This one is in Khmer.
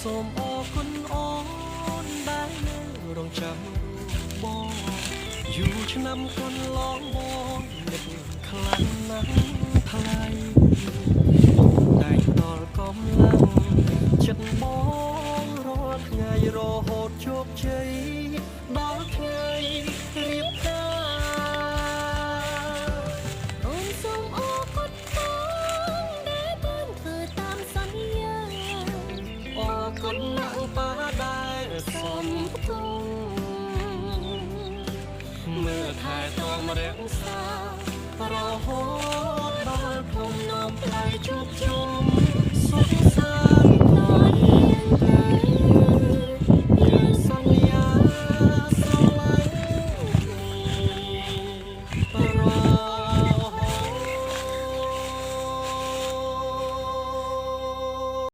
សូមអរគុណអូនដែលនៅរងចាំបងយូរឆ្នាំកន្លងបងនឹកខ្លាំងណាស់ថ្លៃតែដល់កំឡាំងចិត្តបងរាល់ថ្ងៃរហូតជោគជ័យដល់ថ្ងៃរៀបការអូនសូមអរគុណបងដែលបានធ្វើតាមសន្យាអរគុណណាស់ប៉ាដែលសំទោមើលថែទាំរ